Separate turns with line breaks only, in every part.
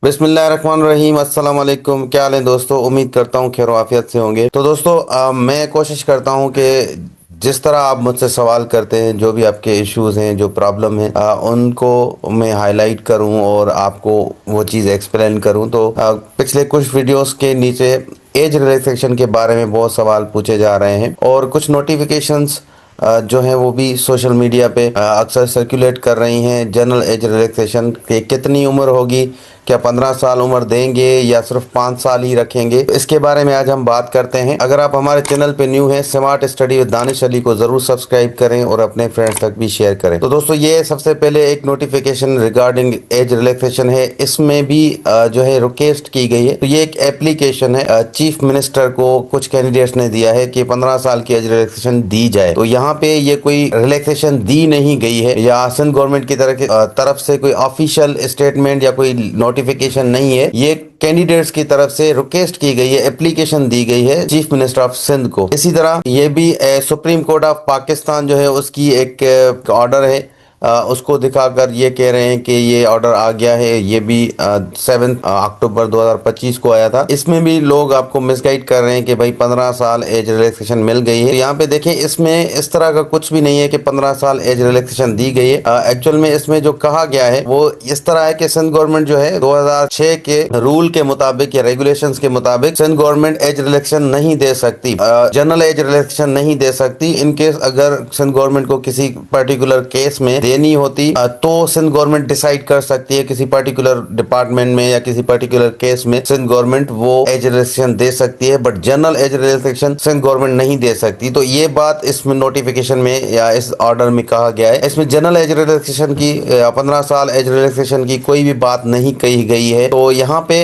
बिस्मिल्लाहिर्रहमानिर्रहीम। अस्सलाम वालेकुम। क्या हाल है दोस्तों? उम्मीद करता हूँ खैर आफियत से होंगे। तो दोस्तों मैं कोशिश करता हूँ कि जिस तरह आप मुझसे सवाल करते हैं, जो भी आपके इश्यूज हैं, जो प्रॉब्लम है, उनको मैं हाईलाइट करूँ और आपको वो चीज़ एक्सप्लेन करूँ। तो पिछले कुछ वीडियोस के नीचे एज रिलैक्सेशन के बारे में बहुत सवाल पूछे जा रहे हैं और कुछ नोटिफिकेशंस जो हैं वो भी सोशल मीडिया पे अक्सर सर्कुलेट कर रही हैं। जनरल एज रिलैक्सेशन के कितनी उम्र होगी, क्या 15 साल उम्र देंगे या सिर्फ 5 साल ही रखेंगे, तो इसके बारे में आज हम बात करते हैं। अगर आप हमारे चैनल पे न्यू हैं, smart study with Danish Ali को जरूर सब्सक्राइब करें और अपने फ्रेंड्स तक भी शेयर करें। तो दोस्तों ये सबसे पहले एक नोटिफिकेशन रिगार्डिंग एज रिलैक्सेशन है। इसमें भी जो है रिक्वेस्ट की गई है। तो ये एक एप्लीकेशन है, चीफ मिनिस्टर को कुछ कैंडिडेट्स ने दिया है कि 15 साल की एज रिलैक्सेशन दी जाए। तो यहाँ पे ये कोई रिलैक्सेशन दी नहीं गई है या सिंध गवर्नमेंट की तरफ से कोई ऑफिशियल स्टेटमेंट या कोई नोटिफिकेशन नहीं है। ये कैंडिडेट्स की तरफ से रिक्वेस्ट की गई है, एप्लीकेशन दी गई है चीफ मिनिस्टर ऑफ सिंध को। इसी तरह ये भी सुप्रीम कोर्ट ऑफ पाकिस्तान जो है उसकी एक ऑर्डर है, उसको दिखाकर ये कह रहे हैं कि ये ऑर्डर आ गया है। ये भी 7 अक्टूबर 2025 को आया था। इसमें भी लोग आपको मिसगाइड कर रहे हैं कि भाई 15 साल एज रिलैक्सेशन मिल गई है। तो यहाँ पे देखें, इसमें इस तरह का कुछ भी नहीं है कि 15 साल एज रिलैक्सेशन दी गई है। एक्चुअल में इसमें जो कहा गया है वो इस तरह है कि सिंध गवर्नमेंट जो है 2006 के रूल के मुताबिक या रेगुलेशंस के मुताबिक सिंध गवर्नमेंट एज रिलैक्सेशन नहीं दे सकती, जनरल एज रिलैक्सेशन नहीं दे सकती। इनकेस अगर सिंध गवर्नमेंट को किसी पर्टिकुलर केस में देनी होती तो सिंध गवर्नमेंट डिसाइड कर सकती है, किसी पर्टिकुलर डिपार्टमेंट में या किसी पर्टिकुलर केस में सिंध गवर्नमेंट वो एज रिलैक्सेशन दे सकती है, but general age relaxation Sindh government नहीं दे सकती। तो ये बात इसमें नोटिफिकेशन में या इस ऑर्डर में कहा गया है। इसमें जनरल एज रिलैक्सेशन की 15 साल एज रिलैक्सेशन की कोई भी बात नहीं कही गई है। तो यहाँ पे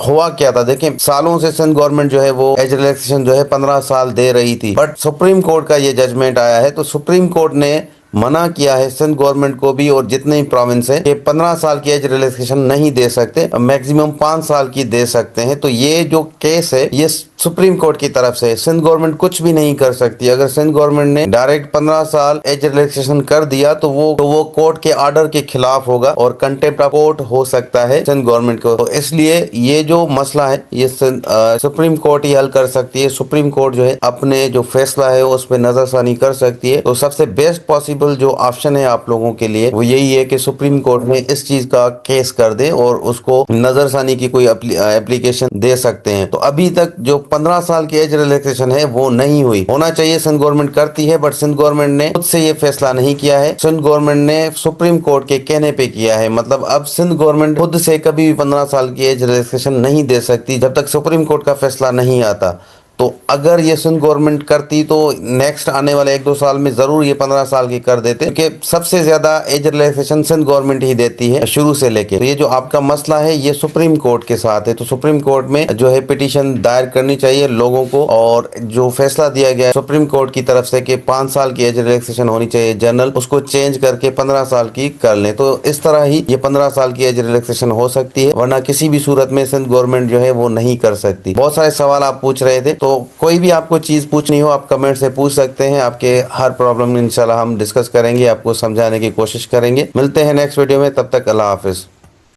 हुआ क्या था, देखें, सालों से सिंध गवर्नमेंट जो है वो एज रिलैक्सेशन जो है 15 साल दे रही थी, बट सुप्रीम कोर्ट का ये जजमेंट आया है। तो सुप्रीम कोर्ट ने मना किया है सिंध गवर्नमेंट को भी और जितने भी प्रोविंस है कि 15 साल की एज रिलैक्सेशन नहीं दे सकते, मैक्सिमम 5 साल की दे सकते हैं। तो ये जो केस है ये सुप्रीम कोर्ट की तरफ से सिंध गवर्नमेंट कुछ भी नहीं कर सकती। अगर सिंध गवर्नमेंट ने डायरेक्ट 15 साल एज रिलैक्सेशन कर दिया तो वो कोर्ट के ऑर्डर के खिलाफ होगा और कंटेम्प्ट ऑफ कोर्ट हो सकता है सिंध गवर्नमेंट को। तो इसलिए ये जो मसला है ये सुप्रीम कोर्ट ही हल कर सकती है। सुप्रीम कोर्ट जो है अपने जो फैसला है उस पर नजरसानी कर सकती है। तो सबसे बेस्ट पॉसिबल जो ऑप्शन है आप लोगों के लिए वो यही है कि सुप्रीम कोर्ट में इस चीज का केस कर दे और उसको नजरसानी की कोई एप्लीकेशन दे सकते हैं। तो अभी तक जो 15 साल की एज रिलैक्सेशन है वो नहीं हुई, होना चाहिए, सिंध गवर्नमेंट करती है, बट सिंध गवर्नमेंट ने खुद से ये फैसला नहीं किया है। सिंध गवर्नमेंट ने सुप्रीम कोर्ट के कहने पे किया है। मतलब अब सिंध गवर्नमेंट खुद से कभी भी 15 साल की एज रिलैक्सेशन नहीं दे सकती जब तक सुप्रीम कोर्ट का फैसला नहीं आता। तो अगर ये सिंध गवर्नमेंट करती तो नेक्स्ट आने वाले 1-2 साल में जरूर ये 15 साल की कर देते, क्योंकि सबसे ज्यादा एज रिलैक्सेशन सिंध गवर्नमेंट ही देती है शुरू से लेके। तो ये जो आपका मसला है ये सुप्रीम कोर्ट के साथ है। तो सुप्रीम कोर्ट में जो है पिटीशन दायर करनी चाहिए लोगों को, और जो फैसला दिया गया है सुप्रीम कोर्ट की तरफ से कि 5 साल की एज रिलैक्सेशन होनी चाहिए जनरल, उसको चेंज करके 15 साल की कर लें। तो इस तरह ही ये 15 साल की एज रिलैक्सेशन हो सकती है, वरना किसी भी सूरत में सिंध गवर्नमेंट जो है वो नहीं कर सकती। बहुत सारे सवाल आप पूछ रहे थे, तो कोई भी आपको चीज पूछनी हो आप कमेंट से पूछ सकते हैं। आपके हर प्रॉब्लम इंशाल्लाह हम डिस्कस करेंगे, आपको समझाने की कोशिश करेंगे। मिलते हैं नेक्स्ट वीडियो में, तब तक अल्लाह हाफिज।